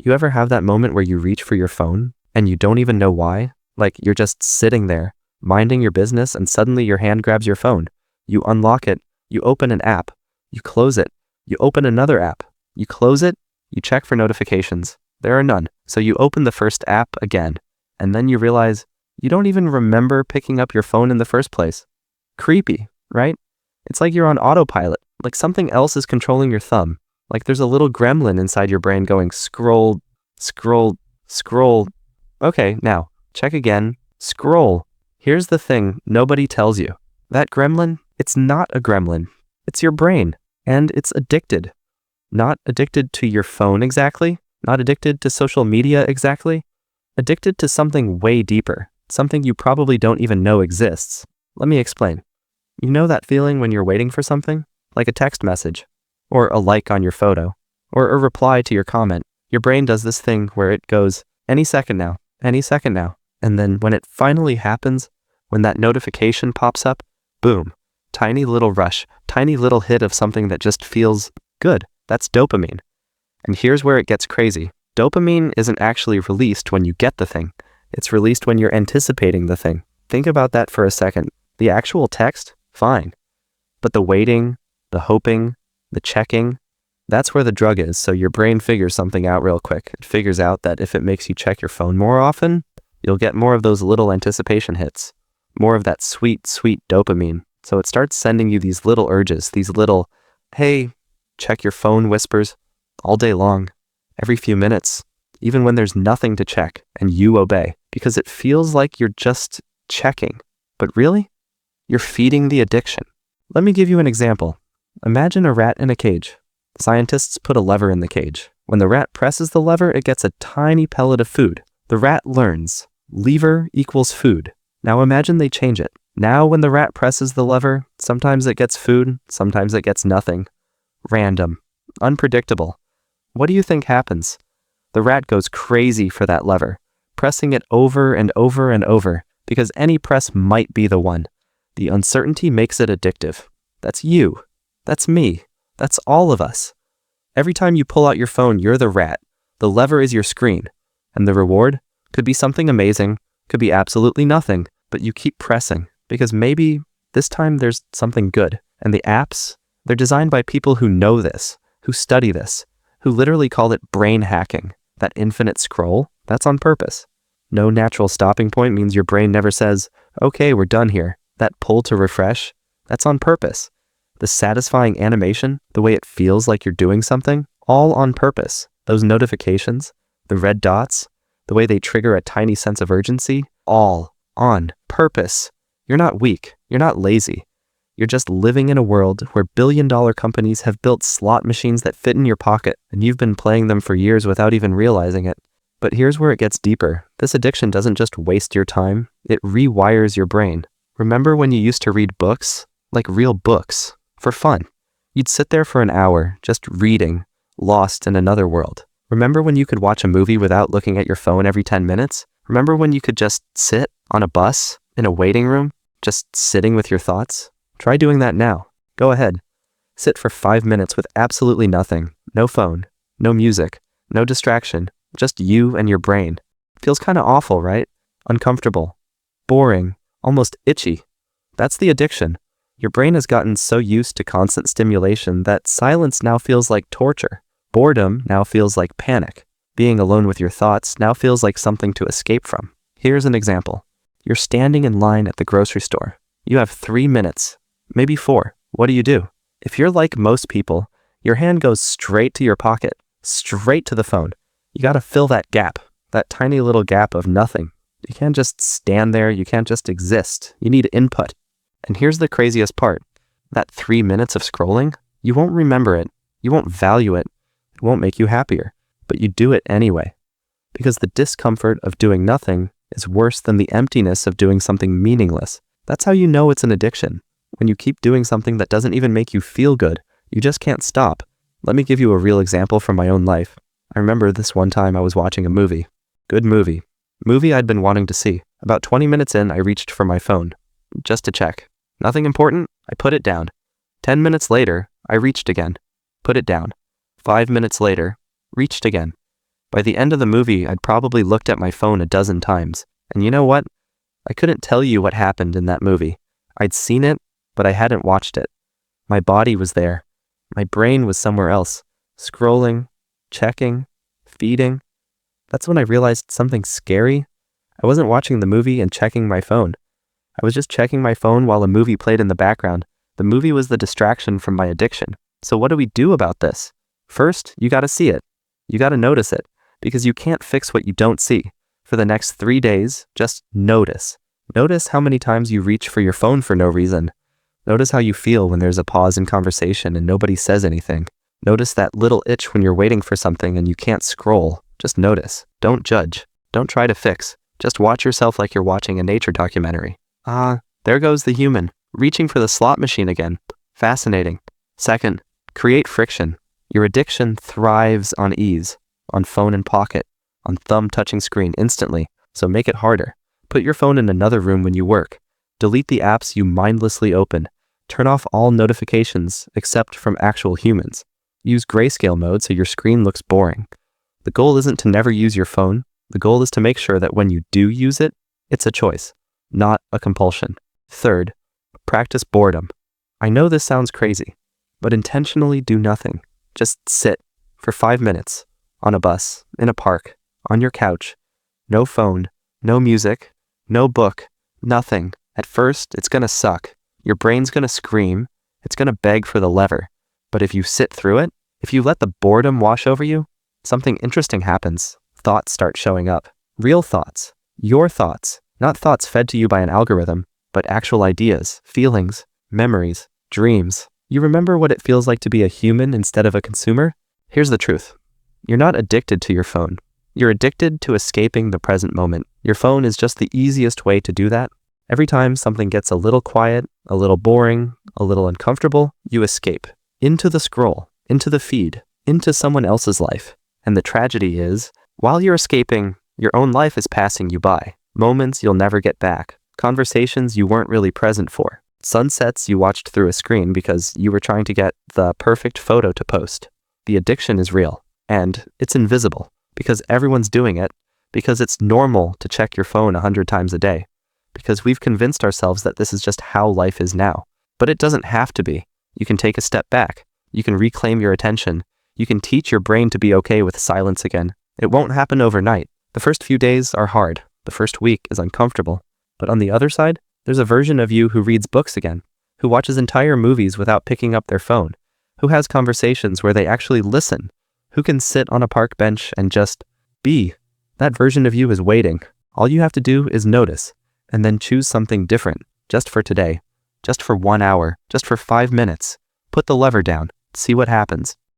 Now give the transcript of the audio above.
You ever have that moment where you reach for your phone and you don't even know why? Like you're just sitting there, minding your business, and suddenly your hand grabs your phone. You unlock it, you open an app, you close it, you open another app, you close it, you check for notifications. There are none. So you open the first app again, and then you realize you don't even remember picking up your phone in the first place. Creepy, right? It's like you're on autopilot, like something else is controlling your thumb. Like there's a little gremlin inside your brain going scroll, scroll, scroll. Okay, now, check again. Scroll. Here's the thing nobody tells you. That gremlin, it's not a gremlin. It's your brain. And it's addicted. Not addicted to your phone exactly. Not addicted to social media exactly. Addicted to something way deeper. Something you probably don't even know exists. Let me explain. You know that feeling when you're waiting for something? Like a text message, or a like on your photo, or a reply to your comment. Your brain does this thing where it goes, any second now, any second now. And then when it finally happens, when that notification pops up, boom, tiny little rush, tiny little hit of something that just feels good. That's dopamine. And here's where it gets crazy. Dopamine isn't actually released when you get the thing. It's released when you're anticipating the thing. Think about that for a second. The actual text, fine. But the waiting, the hoping, the checking, that's where the drug is. So your brain figures something out real quick. It figures out that if it makes you check your phone more often, you'll get more of those little anticipation hits, more of that sweet, sweet dopamine. So it starts sending you these little urges, these little, hey, check your phone whispers all day long, every few minutes, even when there's nothing to check, and you obey because it feels like you're just checking. But really, you're feeding the addiction. Let me give you an example. Imagine a rat in a cage. Scientists put a lever in the cage. When the rat presses the lever, it gets a tiny pellet of food. The rat learns, lever equals food. Now imagine they change it. Now when the rat presses the lever, sometimes it gets food, sometimes it gets nothing. Random. Unpredictable. What do you think happens? The rat goes crazy for that lever, pressing it over and over and over, because any press might be the one. The uncertainty makes it addictive. That's you. That's me. That's all of us. Every time you pull out your phone, you're the rat. The lever is your screen. And the reward could be something amazing, could be absolutely nothing, but you keep pressing, because maybe this time there's something good. And the apps, they're designed by people who know this, who study this, who literally call it brain hacking. That infinite scroll, that's on purpose. No natural stopping point means your brain never says, okay, we're done here. That pull to refresh, that's on purpose. The satisfying animation, the way it feels like you're doing something, all on purpose. Those notifications, the red dots, the way they trigger a tiny sense of urgency, all on purpose. You're not weak. You're not lazy. You're just living in a world where billion-dollar companies have built slot machines that fit in your pocket, and you've been playing them for years without even realizing it. But here's where it gets deeper. This addiction doesn't just waste your time, it rewires your brain. Remember when you used to read books? Like real books, for fun. You'd sit there for an hour, just reading, lost in another world. Remember when you could watch a movie without looking at your phone every 10 minutes? Remember when you could just sit on a bus, in a waiting room, just sitting with your thoughts? Try doing that now. Go ahead. Sit for 5 minutes with absolutely nothing. No phone, no music, no distraction, just you and your brain. Feels kind of awful, right? Uncomfortable, boring, almost itchy. That's the addiction. Your brain has gotten so used to constant stimulation that silence now feels like torture. Boredom now feels like panic. Being alone with your thoughts now feels like something to escape from. Here's an example. You're standing in line at the grocery store. You have 3 minutes, maybe 4. What do? If you're like most people, your hand goes straight to your pocket, straight to the phone. You gotta fill that gap, that tiny little gap of nothing. You can't just stand there, you can't just exist. You need input. And here's the craziest part. That 3 minutes of scrolling, you won't remember it, you won't value it, it won't make you happier, but you do it anyway. Because the discomfort of doing nothing is worse than the emptiness of doing something meaningless. That's how you know it's an addiction. When you keep doing something that doesn't even make you feel good, you just can't stop. Let me give you a real example from my own life. I remember this one time I was watching a movie. Good movie. Movie I'd been wanting to see. About 20 minutes in, I reached for my phone. Just to check. Nothing important? I put it down. 10 minutes later, I reached again. Put it down. 5 minutes later, reached again. By the end of the movie, I'd probably looked at my phone a dozen times. And you know what? I couldn't tell you what happened in that movie. I'd seen it, but I hadn't watched it. My body was there. My brain was somewhere else, scrolling, checking, feeding. That's when I realized something scary. I wasn't watching the movie and checking my phone. I was just checking my phone while a movie played in the background. The movie was the distraction from my addiction. So what do we do about this? First, you gotta see it. You gotta notice it, because you can't fix what you don't see. For the next 3 days, just notice. Notice how many times you reach for your phone for no reason. Notice how you feel when there's a pause in conversation and nobody says anything. Notice that little itch when you're waiting for something and you can't scroll. Just notice. Don't judge. Don't try to fix. Just watch yourself like you're watching a nature documentary. There goes the human, reaching for the slot machine again. Fascinating. Second, create friction. Your addiction thrives on ease, on phone in pocket, on thumb touching screen instantly, so make it harder. Put your phone in another room when you work. Delete the apps you mindlessly open. Turn off all notifications except from actual humans. Use grayscale mode so your screen looks boring. The goal isn't to never use your phone. The goal is to make sure that when you do use it, it's a choice, not a compulsion. Third, practice boredom. I know this sounds crazy, but intentionally do nothing. Just sit for 5 minutes on a bus, in a park, on your couch. No phone, no music, no book, nothing. At first, it's gonna suck. Your brain's gonna scream. It's gonna beg for the lever. But if you sit through it, if you let the boredom wash over you, something interesting happens. Thoughts start showing up. Real thoughts. Your thoughts. Not thoughts fed to you by an algorithm, but actual ideas, feelings, memories, dreams. You remember what it feels like to be a human instead of a consumer? Here's the truth. You're not addicted to your phone. You're addicted to escaping the present moment. Your phone is just the easiest way to do that. Every time something gets a little quiet, a little boring, a little uncomfortable, you escape. Into the scroll, into the feed, into someone else's life. And the tragedy is, while you're escaping, your own life is passing you by. Moments you'll never get back. Conversations you weren't really present for. Sunsets you watched through a screen because you were trying to get the perfect photo to post. The addiction is real, and it's invisible, because everyone's doing it, because it's normal to check your phone 100 times a day, because we've convinced ourselves that this is just how life is now. But it doesn't have to be. You can take a step back. You can reclaim your attention. You can teach your brain to be okay with silence again. It won't happen overnight. The first few days are hard. The first week is uncomfortable. But on the other side, there's a version of you who reads books again, who watches entire movies without picking up their phone, who has conversations where they actually listen, who can sit on a park bench and just be. That version of you is waiting. All you have to do is notice, and then choose something different, just for today, just for 1 hour, just for 5 minutes. Put the lever down, see what happens.